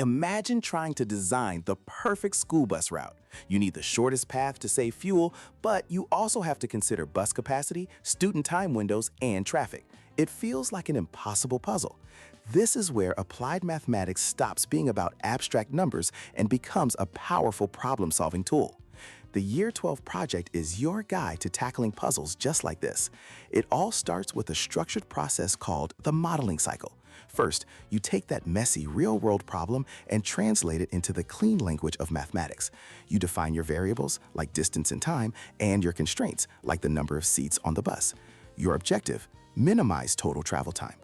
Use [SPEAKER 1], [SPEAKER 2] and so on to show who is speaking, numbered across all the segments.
[SPEAKER 1] Imagine trying to design the perfect school bus route. You need the shortest path to save fuel, but you also have to consider bus capacity, student time windows, and traffic. It feels like an impossible puzzle. This is where applied mathematics stops being about abstract numbers and becomes a powerful problem-solving tool. The Year 12 project is your guide to tackling puzzles just like this. It all starts with a structured process called the modeling cycle. First, you take that messy real-world problem and translate it into the clean language of mathematics. You define your variables, like distance and time, and your constraints, like the number of seats on the bus. Your objective: minimize total travel time.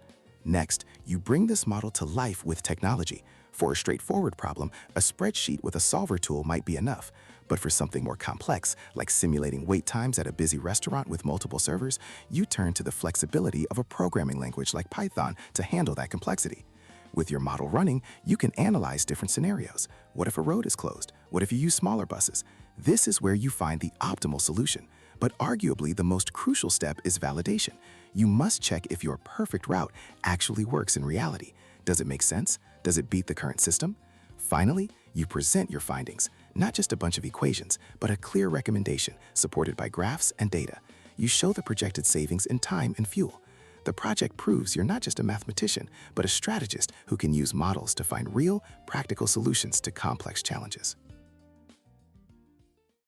[SPEAKER 1] Next, you bring this model to life with technology. For a straightforward problem, a spreadsheet with a solver tool might be enough. But for something more complex, like simulating wait times at a busy restaurant with multiple servers, you turn to the flexibility of a programming language like Python to handle that complexity. With your model running, you can analyze different scenarios. What if a road is closed? What if you use smaller buses? This is where you find the optimal solution. But arguably, the most crucial step is validation. You must check if your perfect route actually works in reality. Does it make sense? Does it beat the current system? Finally, you present your findings, not just a bunch of equations, but a clear recommendation supported by graphs and data. You show the projected savings in time and fuel. The project proves you're not just a mathematician, but a strategist who can use models to find real, practical solutions to complex challenges.